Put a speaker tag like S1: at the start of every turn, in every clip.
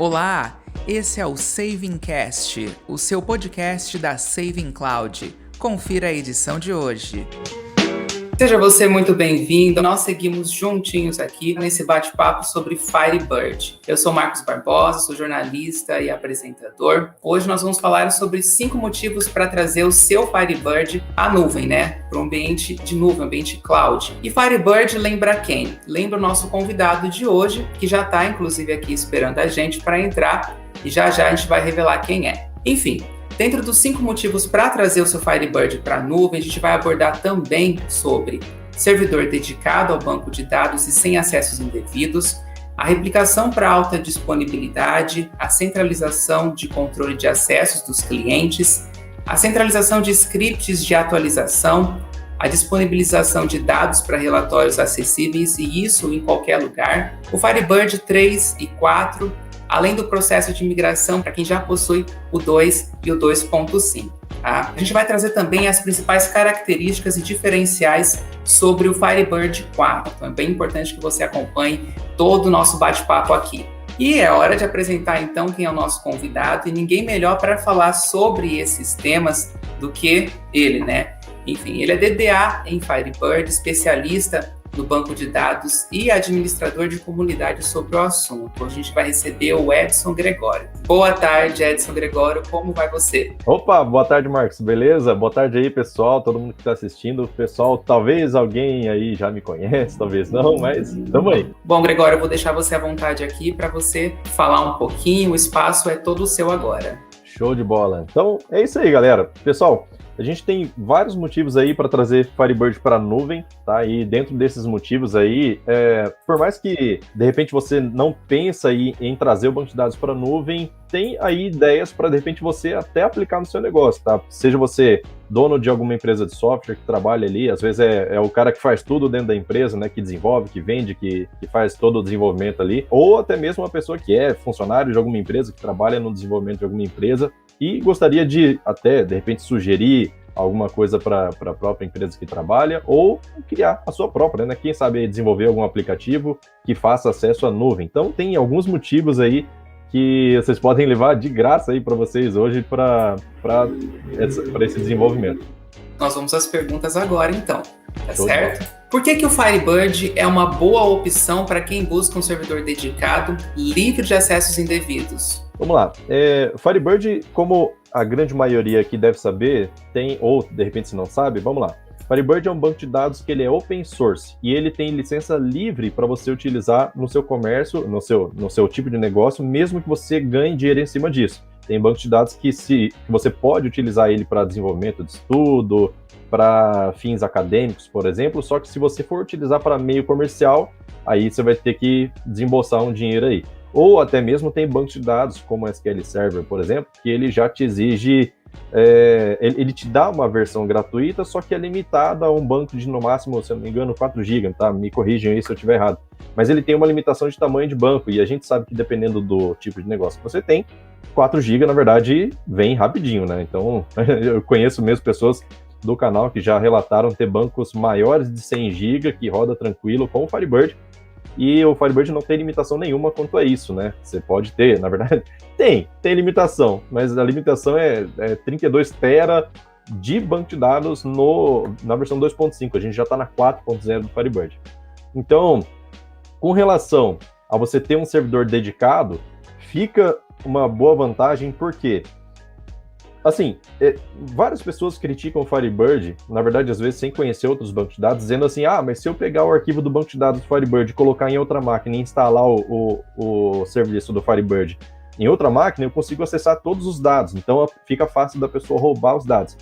S1: Olá, esse é o Savingcast, o seu podcast da Saving Cloud. Confira a edição de hoje. Seja você muito bem-vindo. Nós seguimos juntinhos aqui nesse bate-papo sobre Firebird. Eu sou Marcos Barbosa, sou jornalista e apresentador. Hoje nós vamos falar sobre 5 motivos para trazer o seu Firebird à nuvem, para o ambiente de nuvem, ambiente cloud. E Firebird lembra quem? Lembra o nosso convidado de hoje, que já está inclusive aqui esperando a gente para entrar e já a gente vai revelar quem é. Enfim, dentro dos 5 motivos para trazer o seu Firebird para a nuvem, a gente vai abordar também sobre servidor dedicado ao banco de dados e sem acessos indevidos, a replicação para alta disponibilidade, a centralização de controle de acessos dos clientes, a centralização de scripts de atualização, a disponibilização de dados para relatórios acessíveis e isso em qualquer lugar, o Firebird 3 e 4, além do processo de migração para quem já possui o 2 e o 2.5. Tá? A gente vai trazer também as principais características e diferenciais sobre o Firebird 4. Então é bem importante que você acompanhe todo o nosso bate-papo aqui. E é hora de apresentar então quem é o nosso convidado, e ninguém melhor para falar sobre esses temas do que ele, Enfim, ele é DBA em Firebird, especialista no banco de dados e administrador de comunidade sobre o assunto. Hoje a gente vai receber o Edson Gregório. Boa tarde, Edson Gregório, como vai você?
S2: Opa, boa tarde, Marcos, beleza? Boa tarde aí, pessoal, todo mundo que está assistindo. Pessoal, talvez alguém aí já me conhece, talvez não, mas tamo aí.
S1: Bom, Gregório, eu vou deixar você à vontade aqui para você falar um pouquinho, o espaço é todo seu agora.
S2: Show de bola. Então, é isso aí, galera. Pessoal, a gente tem vários motivos aí para trazer Firebird para a nuvem, tá? E dentro desses motivos aí, por mais que de repente você não pensa aí em trazer o banco de dados para a nuvem, tem aí ideias para de repente você até aplicar no seu negócio, tá? Seja você dono de alguma empresa de software que trabalha ali, às vezes é o cara que faz tudo dentro da empresa, que desenvolve, que vende, que faz todo o desenvolvimento ali, ou até mesmo uma pessoa que é funcionário de alguma empresa, que trabalha no desenvolvimento de alguma empresa, e gostaria de até, de repente, sugerir alguma coisa para a própria empresa que trabalha, ou criar a sua própria, Quem sabe desenvolver algum aplicativo que faça acesso à nuvem. Então, tem alguns motivos aí que vocês podem levar de graça aí para vocês hoje para esse desenvolvimento.
S1: Nós vamos às perguntas agora, então. Tá certo? Por que o Firebird é uma boa opção para quem busca um servidor dedicado, livre de acessos indevidos?
S2: Vamos lá. Firebird, como a grande maioria aqui deve saber, tem, ou de repente se não sabe, vamos lá. Firebird é um banco de dados que ele é open source e ele tem licença livre para você utilizar no seu comércio, no seu tipo de negócio, mesmo que você ganhe dinheiro em cima disso. Tem banco de dados que você pode utilizar ele para desenvolvimento de estudo, para fins acadêmicos, por exemplo, só que se você for utilizar para meio comercial, aí você vai ter que desembolsar um dinheiro aí. Ou até mesmo tem bancos de dados, como o SQL Server, por exemplo, que ele já te exige, ele te dá uma versão gratuita, só que é limitada a um banco de, no máximo, se eu não me engano, 4 GB, tá? Me corrijam aí se eu estiver errado. Mas ele tem uma limitação de tamanho de banco, e a gente sabe que dependendo do tipo de negócio que você tem, 4 GB, na verdade, vem rapidinho, Então, eu conheço mesmo pessoas do canal que já relataram ter bancos maiores de 100 GB, que roda tranquilo com o Firebird, e o Firebird não tem limitação nenhuma quanto a isso, Você pode ter, na verdade, tem limitação, mas a limitação é 32 tera de banco de dados na versão 2.5, a gente já está na 4.0 do Firebird. Então, com relação a você ter um servidor dedicado, fica uma boa vantagem, porque assim, várias pessoas criticam o Firebird, na verdade, às vezes, sem conhecer outros bancos de dados, dizendo assim, mas se eu pegar o arquivo do banco de dados do Firebird e colocar em outra máquina e instalar o serviço do Firebird em outra máquina, eu consigo acessar todos os dados, então fica fácil da pessoa roubar os dados.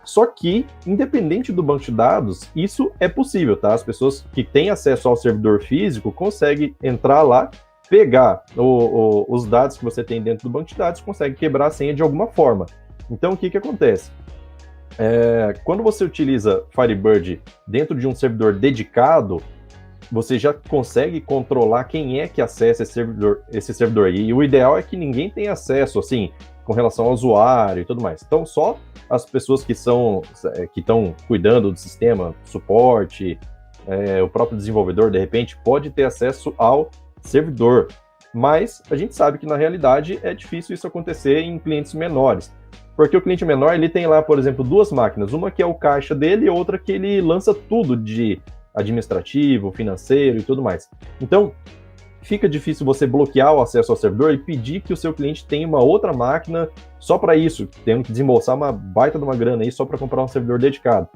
S2: Só que, independente do banco de dados, isso é possível, tá? As pessoas que têm acesso ao servidor físico conseguem entrar lá, pegar os dados que você tem dentro do banco de dados, consegue quebrar a senha de alguma forma. Então, o que acontece? Quando você utiliza Firebird dentro de um servidor dedicado, você já consegue controlar quem é que acessa esse servidor. E o ideal é que ninguém tenha acesso, assim, com relação ao usuário e tudo mais. Então, só as pessoas que estão cuidando do sistema, suporte, o próprio desenvolvedor, de repente, pode ter acesso ao servidor. Mas a gente sabe que, na realidade, é difícil isso acontecer em clientes menores. Porque o cliente menor, ele tem lá, por exemplo, 2 máquinas. Uma que é o caixa dele e outra que ele lança tudo de administrativo, financeiro e tudo mais. Então, fica difícil você bloquear o acesso ao servidor e pedir que o seu cliente tenha uma outra máquina só para isso, tendo que desembolsar uma baita de uma grana aí só para comprar um servidor dedicado,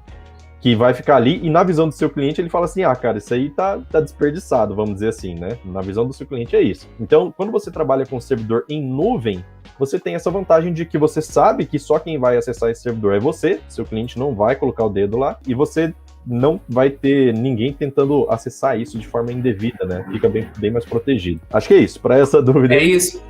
S2: que vai ficar ali, e na visão do seu cliente ele fala assim, cara, isso aí tá desperdiçado, vamos dizer assim, né? Na visão do seu cliente é isso. Então, quando você trabalha com servidor em nuvem, você tem essa vantagem de que você sabe que só quem vai acessar esse servidor é você, seu cliente não vai colocar o dedo lá, e você não vai ter ninguém tentando acessar isso de forma indevida, né? Fica bem mais protegido. Acho que é isso, para essa dúvida.
S1: É isso?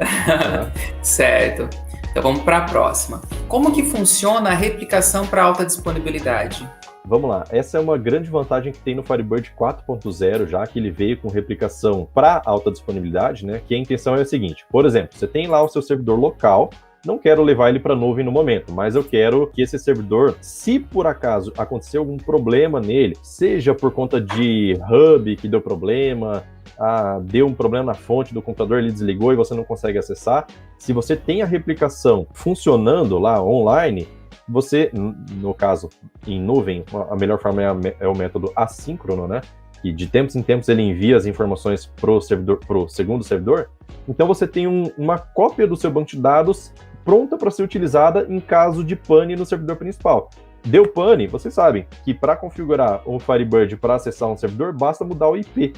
S1: Certo. Então vamos para a próxima. Como que funciona a replicação para alta disponibilidade?
S2: Vamos lá, essa é uma grande vantagem que tem no Firebird 4.0, já que ele veio com replicação para alta disponibilidade, né? Que a intenção é a seguinte, por exemplo, você tem lá o seu servidor local, não quero levar ele para a nuvem no momento, mas eu quero que esse servidor, se por acaso acontecer algum problema nele, seja por conta de hub que deu problema, deu um problema na fonte do computador, ele desligou e você não consegue acessar, se você tem a replicação funcionando lá online, você, no caso, em nuvem, a melhor forma é o método assíncrono, né? Que de tempos em tempos ele envia as informações pro segundo servidor. Então você tem uma cópia do seu banco de dados pronta para ser utilizada em caso de pane no servidor principal. Deu pane, vocês sabem que para configurar o Firebird para acessar um servidor, basta mudar o IP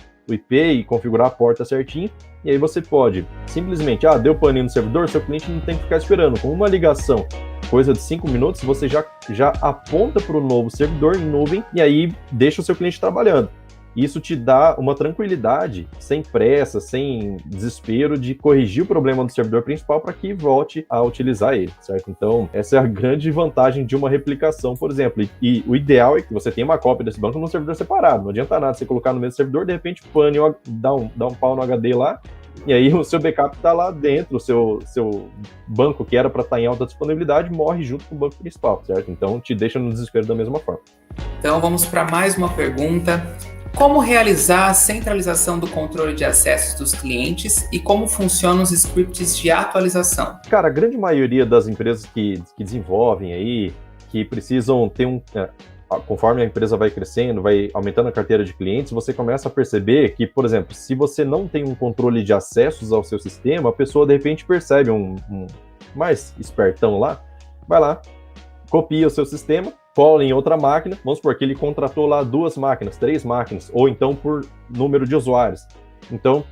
S2: e configurar a porta certinho, e aí você pode simplesmente, deu pane no servidor, seu cliente não tem que ficar esperando. Com uma ligação, coisa de 5 minutos, você já aponta para o novo servidor em nuvem, e aí deixa o seu cliente trabalhando. Isso te dá uma tranquilidade, sem pressa, sem desespero, de corrigir o problema do servidor principal para que volte a utilizar ele, certo? Então, essa é a grande vantagem de uma replicação, por exemplo. E o ideal é que você tenha uma cópia desse banco num servidor separado. Não adianta nada você colocar no mesmo servidor, de repente, pane, dá um pau no HD lá, e aí o seu backup está lá dentro, o seu banco que era para estar em alta disponibilidade morre junto com o banco principal, certo? Então, te deixa no desespero da mesma forma.
S1: Então, vamos para mais uma pergunta. Como realizar a centralização do controle de acessos dos clientes e como funcionam os scripts de atualização?
S2: Cara, a grande maioria das empresas que desenvolvem aí, que precisam ter conforme a empresa vai crescendo, vai aumentando a carteira de clientes, você começa a perceber que, por exemplo, se você não tem um controle de acessos ao seu sistema, a pessoa de repente percebe um mais espertão lá, vai lá, copia o seu sistema, cola em outra máquina, vamos supor que ele contratou lá 2 máquinas, 3 máquinas, ou então por número de usuários. Então,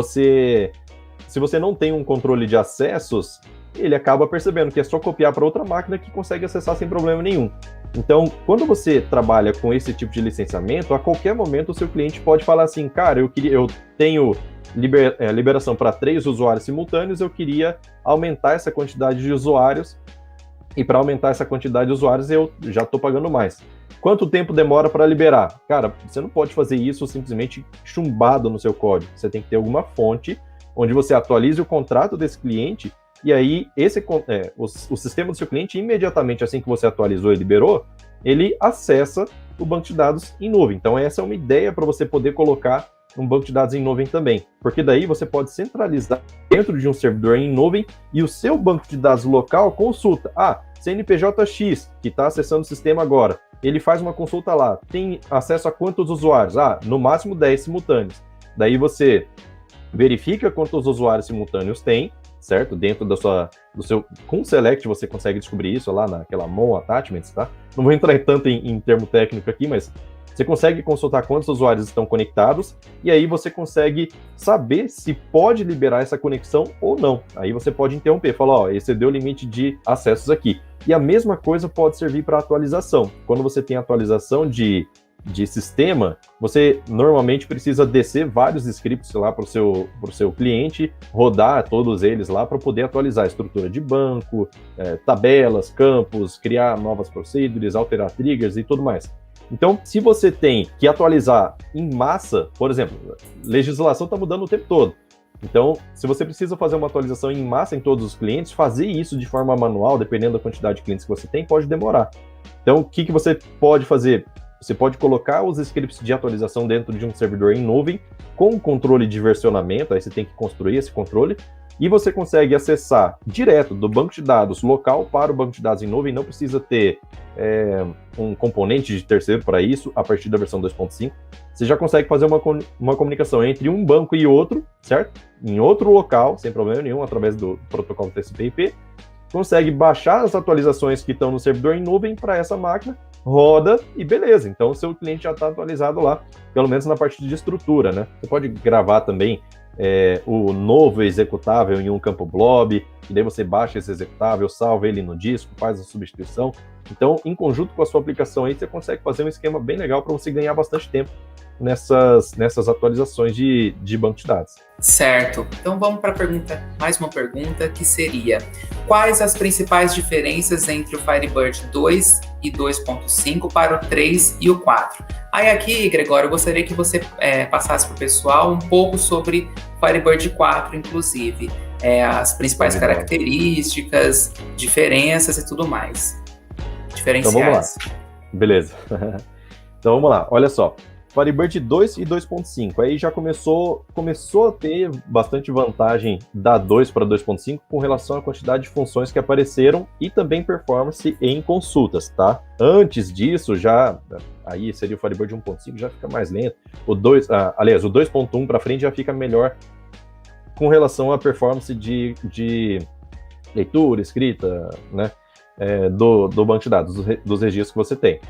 S2: se você não tem um controle de acessos, ele acaba percebendo que é só copiar para outra máquina que consegue acessar sem problema nenhum. Então, quando você trabalha com esse tipo de licenciamento, a qualquer momento o seu cliente pode falar assim, cara, eu tenho liberação para 3 usuários simultâneos, eu queria aumentar essa quantidade de usuários, e para aumentar essa quantidade de usuários eu já estou pagando mais. Quanto tempo demora para liberar? Cara, você não pode fazer isso simplesmente chumbado no seu código. Você tem que ter alguma fonte onde você atualize o contrato desse cliente e aí o sistema do seu cliente, imediatamente assim que você atualizou e liberou, ele acessa o banco de dados em nuvem. Então essa é uma ideia para você poder colocar um banco de dados em nuvem também, porque daí você pode centralizar dentro de um servidor em nuvem e o seu banco de dados local consulta, CNPJ X, que está acessando o sistema agora, ele faz uma consulta lá, tem acesso a quantos usuários? No máximo 10 simultâneos. Daí você verifica quantos usuários simultâneos tem, certo? Dentro do seu, com o Select você consegue descobrir isso lá naquela Mon Attachments, tá? Não vou entrar tanto em termo técnico aqui, mas você consegue consultar quantos usuários estão conectados e aí você consegue saber se pode liberar essa conexão ou não. Aí você pode interromper, falar, excedeu o limite de acessos aqui. E a mesma coisa pode servir para atualização. Quando você tem atualização de sistema, você normalmente precisa descer vários scripts lá para o seu cliente, rodar todos eles lá para poder atualizar a estrutura de banco, tabelas, campos, criar novas procedures, alterar triggers e tudo mais. Então, se você tem que atualizar em massa, por exemplo, legislação está mudando o tempo todo. Então, se você precisa fazer uma atualização em massa em todos os clientes, fazer isso de forma manual, dependendo da quantidade de clientes que você tem, pode demorar. Então, o que você pode fazer? Você pode colocar os scripts de atualização dentro de um servidor em nuvem com controle de versionamento, aí você tem que construir esse controle, e você consegue acessar direto do banco de dados local para o banco de dados em nuvem, não precisa ter um componente de terceiro para isso, a partir da versão 2.5. Você já consegue fazer uma comunicação entre um banco e outro, certo? Em outro local, sem problema nenhum, através do protocolo TCP/IP. Consegue baixar as atualizações que estão no servidor em nuvem para essa máquina, roda e beleza. Então, o seu cliente já está atualizado lá, pelo menos na parte de estrutura, né? Você pode gravar também o novo executável em um campo blob, e daí você baixa esse executável, salva ele no disco, faz a substituição. Então, em conjunto com a sua aplicação aí, você consegue fazer um esquema bem legal para você ganhar bastante tempo nessas atualizações de banco de dados.
S1: Certo. Então vamos para mais uma pergunta, que seria: quais as principais diferenças entre o Firebird 2 e 2.5 para o 3 e o 4? Aí aqui, Gregório, eu gostaria que você passasse para o pessoal um pouco sobre o Firebird 4, inclusive. As principais características, diferenças e tudo mais. Diferenciais.
S2: Então vamos lá. Beleza. Então vamos lá, olha só. Firebird 2 e 2.5, aí já começou a ter bastante vantagem da 2 para 2.5 com relação à quantidade de funções que apareceram e também performance em consultas, tá? Antes disso, aí seria o Firebird 1.5, já fica mais lento. O 2.1 para frente já fica melhor com relação à performance de leitura, escrita, né? Do banco de dados, dos registros que você tem.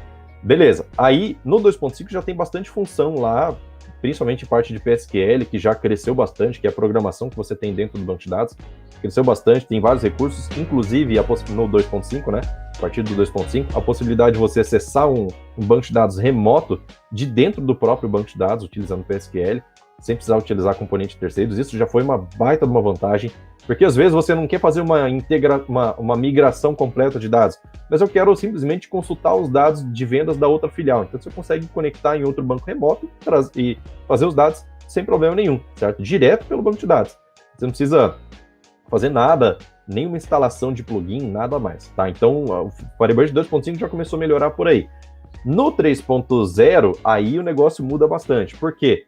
S2: Beleza, aí no 2.5 já tem bastante função lá, principalmente parte de PSQL, que já cresceu bastante, que é a programação que você tem dentro do banco de dados, cresceu bastante, tem vários recursos, inclusive no 2.5, né, a partir do 2.5, a possibilidade de você acessar um banco de dados remoto de dentro do próprio banco de dados, utilizando PSQL, sem precisar utilizar componentes terceiros. Isso já foi uma baita de uma vantagem, porque às vezes você não quer fazer uma migração completa de dados, mas eu quero simplesmente consultar os dados de vendas da outra filial. Então você consegue conectar em outro banco remoto e fazer os dados sem problema nenhum, certo? Direto pelo banco de dados. Você não precisa fazer nada, nenhuma instalação de plugin, nada mais, tá? Então o Firebird 2.5 já começou a melhorar por aí. No 3.0, aí o negócio muda bastante. Por quê?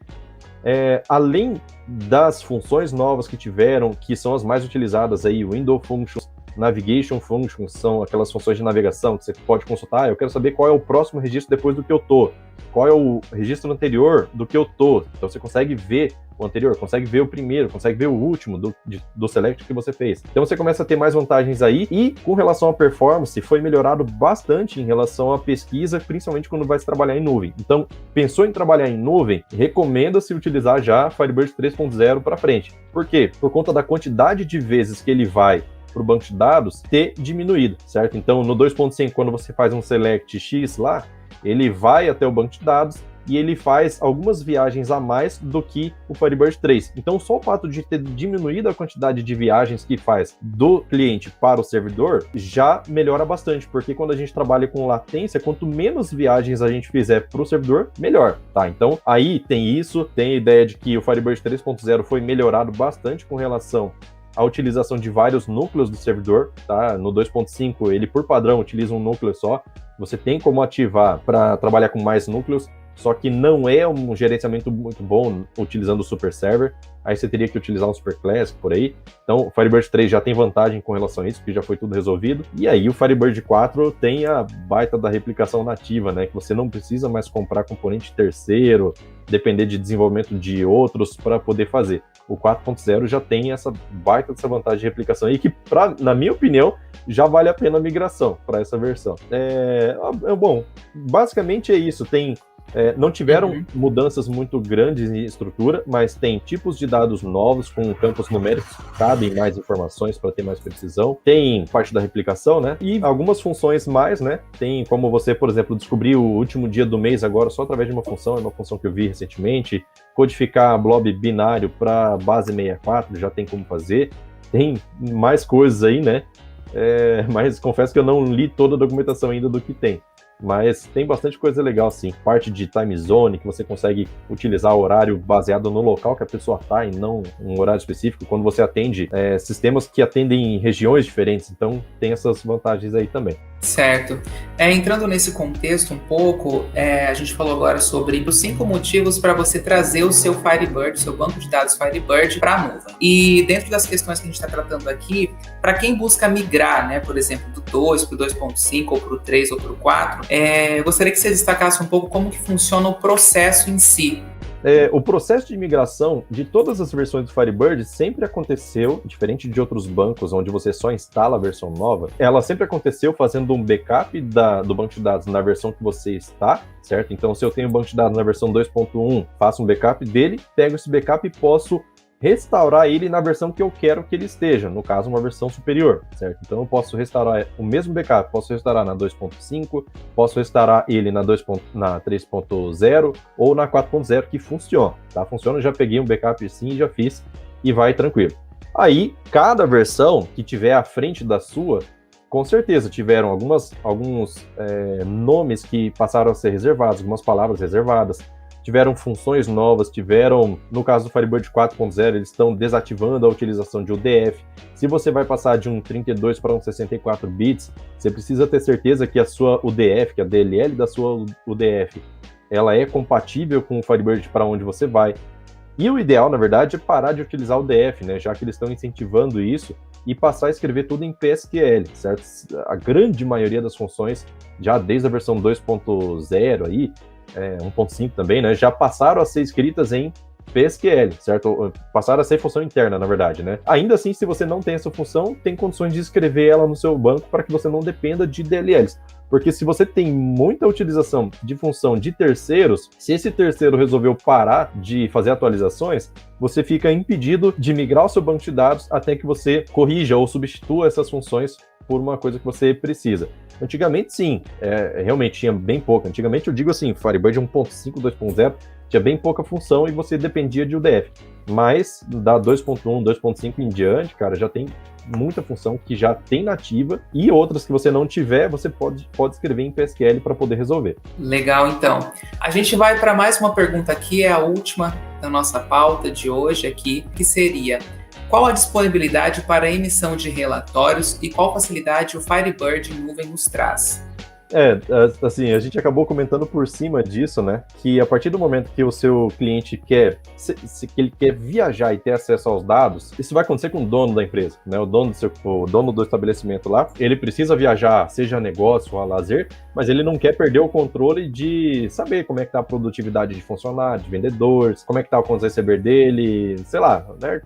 S2: Além das funções novas que tiveram, que são as mais utilizadas aí, Window Functions, Navigation Functions, são aquelas funções de navegação que você pode consultar. Eu quero saber qual é o próximo registro depois do que eu tô, qual é o registro anterior do que eu tô. Então você consegue ver o anterior, consegue ver o primeiro, consegue ver o último do select que você fez. Então você começa a ter mais vantagens aí, e com relação à performance, foi melhorado bastante em relação à pesquisa, principalmente quando vai se trabalhar em nuvem. Então, pensou em trabalhar em nuvem, recomenda-se utilizar já Firebird 3.0 para frente. Por quê? Por conta da quantidade de vezes que ele vai para o banco de dados ter diminuído, certo? Então, no 2.5, quando você faz um select X lá, ele vai até o banco de dados e ele faz algumas viagens a mais do que o Firebird 3. Então, só o fato de ter diminuído a quantidade de viagens que faz do cliente para o servidor já melhora bastante, porque quando a gente trabalha com latência, quanto menos viagens a gente fizer para o servidor, melhor, tá? Então, aí tem isso, tem a ideia de que o Firebird 3.0 foi melhorado bastante com relação à utilização de vários núcleos do servidor, tá? No 2.5, ele por padrão utiliza um núcleo só. Você tem como ativar para trabalhar com mais núcleos, só que não é um gerenciamento muito bom utilizando o Super Server. Aí você teria que utilizar um Super Classic por aí. Então o Firebird 3 já tem vantagem com relação a isso, porque já foi tudo resolvido. E aí o Firebird 4 tem a baita da replicação nativa, né? Que você não precisa mais comprar componente terceiro, depender de desenvolvimento de outros para poder fazer. O 4.0 já tem essa baita dessa vantagem de replicação aí, que, na minha opinião, já vale a pena a migração para essa versão. Bom, basicamente é isso. Não tiveram mudanças muito grandes em estrutura, mas tem tipos de dados novos com campos numéricos que cabem mais informações para ter mais precisão. Tem parte da replicação, né? E algumas funções mais, né? Tem como você, por exemplo, descobrir o último dia do mês agora só através de uma função, é uma função que eu vi recentemente. Codificar blob binário para base 64, já tem como fazer. Tem mais coisas aí, né? Mas confesso que eu não li toda a documentação ainda do que tem. Mas tem bastante coisa legal, sim. Parte de time zone, que você consegue utilizar horário baseado no local que a pessoa está e não um horário específico, quando você atende sistemas que atendem em regiões diferentes. Então, tem essas vantagens aí também.
S1: Certo. Entrando nesse contexto um pouco, a gente falou agora sobre os 5 motivos para você trazer o seu Firebird, o seu banco de dados Firebird para a nuvem. E dentro das questões que a gente está tratando aqui, para quem busca migrar, né, por exemplo, do 2 para o 2.5 ou para o 3 ou para o 4, gostaria que você destacasse um pouco como que funciona o processo em si.
S2: O processo de migração de todas as versões do Firebird sempre aconteceu, diferente de outros bancos onde você só instala a versão nova, ela sempre aconteceu fazendo um backup do banco de dados na versão que você está, certo? Então, se eu tenho um banco de dados na versão 2.1, faço um backup dele, pego esse backup e posso restaurar ele na versão que eu quero que ele esteja, no caso, uma versão superior, certo? Então, eu posso restaurar o mesmo backup, posso restaurar na 2.5, posso restaurar ele na 3.0 ou na 4.0, que funciona, tá? Funciona, já peguei um backup sim, já fiz e vai tranquilo. Aí, cada versão que tiver à frente da sua, com certeza tiveram alguns nomes que passaram a ser reservados, algumas palavras reservadas, tiveram funções novas, no caso do Firebird 4.0, eles estão desativando a utilização de UDF. Se você vai passar de um 32 para um 64 bits, você precisa ter certeza que a sua UDF, que a DLL da sua UDF, ela é compatível com o Firebird para onde você vai. E o ideal, na verdade, é parar de utilizar o UDF, né, já que eles estão incentivando isso, e passar a escrever tudo em PSQL, certo? A grande maioria das funções, já desde a versão 2.0 aí, 1.5 também, né, já passaram a ser escritas em PSQL, certo? Passaram a ser função interna, na verdade, né? Ainda assim, se você não tem essa função, tem condições de escrever ela no seu banco para que você não dependa de DLLs. Porque se você tem muita utilização de função de terceiros, se esse terceiro resolveu parar de fazer atualizações, você fica impedido de migrar o seu banco de dados até que você corrija ou substitua essas funções por uma coisa que você precisa. Antigamente, sim, realmente tinha bem pouca. Antigamente, eu digo assim, Firebird 1.5, 2.0, tinha bem pouca função e você dependia de UDF. Mas, da 2.1, 2.5 em diante, cara, já tem muita função que já tem nativa e outras que você não tiver, você pode escrever em PSQL para poder resolver.
S1: Legal, então. A gente vai para mais uma pergunta aqui, é a última da nossa pauta de hoje aqui, que seria: qual a disponibilidade para a emissão de relatórios e qual facilidade o Firebird em nuvem nos traz?
S2: Assim, a gente acabou comentando por cima disso, né? Que a partir do momento que o seu cliente que ele quer viajar e ter acesso aos dados, isso vai acontecer com o dono da empresa, né? O dono do estabelecimento lá, ele precisa viajar, seja a negócio ou a lazer, mas ele não quer perder o controle de saber como é que tá a produtividade de funcionários, de vendedores, como é que tá o contas a receber dele, sei lá, né?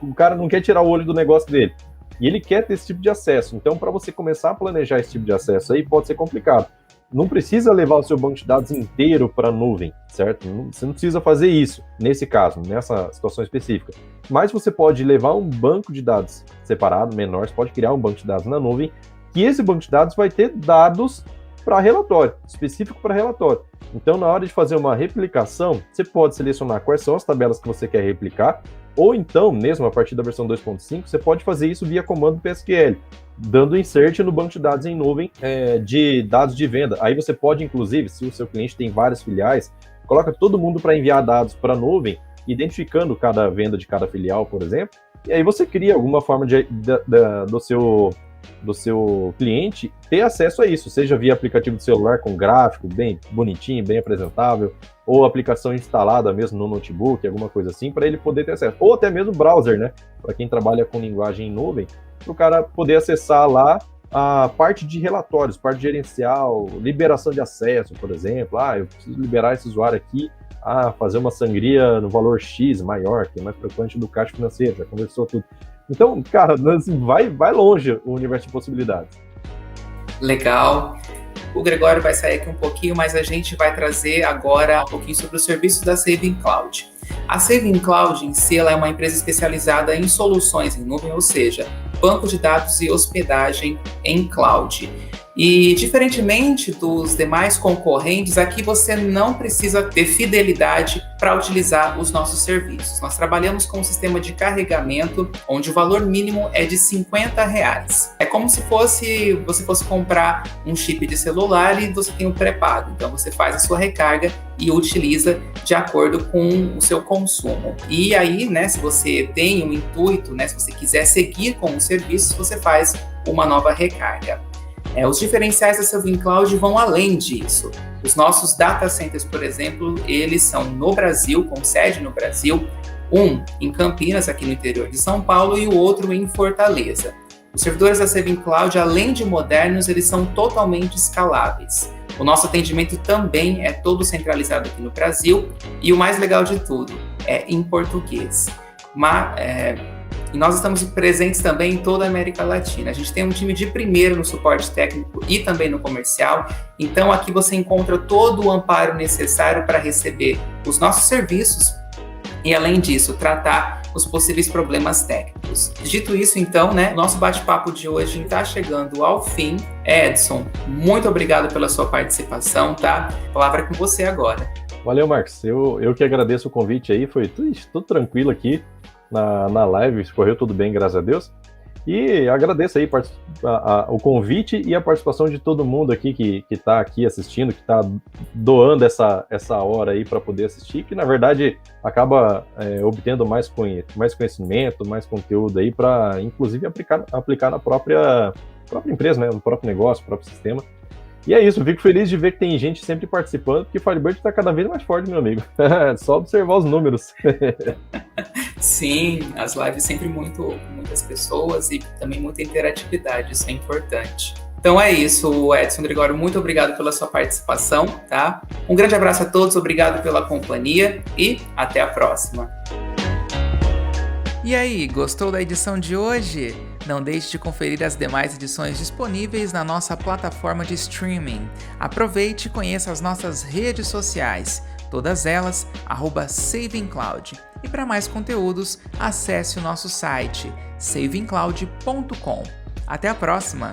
S2: O cara não quer tirar o olho do negócio dele. E ele quer ter esse tipo de acesso. Então, para você começar a planejar esse tipo de acesso aí, pode ser complicado. Não precisa levar o seu banco de dados inteiro para a nuvem, certo? Você não precisa fazer isso, nesse caso, nessa situação específica. Mas você pode levar um banco de dados separado, menor, você pode criar um banco de dados na nuvem, que esse banco de dados vai ter dados para relatório, específico para relatório. Então, na hora de fazer uma replicação, você pode selecionar quais são as tabelas que você quer replicar, ou então, mesmo a partir da versão 2.5, você pode fazer isso via comando PSQL, dando insert no banco de dados em nuvem de dados de venda. Aí você pode, inclusive, se o seu cliente tem várias filiais, coloca todo mundo para enviar dados para a nuvem, identificando cada venda de cada filial, por exemplo, e aí você cria alguma forma do seu cliente ter acesso a isso, seja via aplicativo de celular com gráfico bem bonitinho, bem apresentável, ou aplicação instalada mesmo no notebook, alguma coisa assim, para ele poder ter acesso. Ou até mesmo browser, né? Para quem trabalha com linguagem em nuvem, para o cara poder acessar lá a parte de relatórios, parte gerencial, liberação de acesso, por exemplo. Eu preciso liberar esse usuário aqui a fazer uma sangria no valor X maior, que é mais preocupante do caixa financeiro, já conversou tudo. Então, cara, assim, vai longe o universo de possibilidades.
S1: Legal. O Gregório vai sair aqui um pouquinho, mas a gente vai trazer agora um pouquinho sobre o serviço da Saving Cloud. A Saving Cloud em si ela é uma empresa especializada em soluções em nuvem, ou seja, banco de dados e hospedagem em cloud. E, diferentemente dos demais concorrentes, aqui você não precisa ter fidelidade para utilizar os nossos serviços. Nós trabalhamos com um sistema de carregamento onde o valor mínimo é de R$50. É como se você fosse comprar um chip de celular e você tem o pré-pago. Então você faz a sua recarga e utiliza de acordo com o seu consumo. E aí, né, se você tem um intuito, né, se você quiser seguir com os serviços, você faz uma nova recarga. Os diferenciais da Saving Cloud vão além disso. Os nossos data centers, por exemplo, eles são no Brasil, com sede no Brasil, um em Campinas, aqui no interior de São Paulo, e o outro em Fortaleza. Os servidores da Saving Cloud, além de modernos, eles são totalmente escaláveis. O nosso atendimento também é todo centralizado aqui no Brasil, e o mais legal de tudo, é em português. E nós estamos presentes também em toda a América Latina. A gente tem um time de primeira no suporte técnico e também no comercial. Então, aqui você encontra todo o amparo necessário para receber os nossos serviços e, além disso, tratar os possíveis problemas técnicos. Dito isso, então, nosso bate-papo de hoje está chegando ao fim. Edson, muito obrigado pela sua participação, tá? A palavra é com você agora.
S2: Valeu, Marcos. Eu que agradeço o convite aí, foi tudo tranquilo aqui na live, correu tudo bem, graças a Deus. E agradeço aí o convite e a participação de todo mundo aqui que está aqui assistindo, que está doando essa hora aí para poder assistir, que na verdade acaba obtendo mais conhecimento, mais conteúdo aí para inclusive aplicar na própria empresa, né, no próprio negócio, no próprio sistema. E é isso, eu fico feliz de ver que tem gente sempre participando, porque o Firebird está cada vez mais forte, meu amigo. Só observar os números.
S1: Sim, as lives sempre muitas pessoas e também muita interatividade, isso é importante. Então é isso, Edson Gregório, muito obrigado pela sua participação, tá? Um grande abraço a todos, obrigado pela companhia e até a próxima.
S3: E aí, gostou da edição de hoje? Não deixe de conferir as demais edições disponíveis na nossa plataforma de streaming. Aproveite e conheça as nossas redes sociais, todas elas @savingcloud. E para mais conteúdos, acesse o nosso site savingcloud.com. Até a próxima!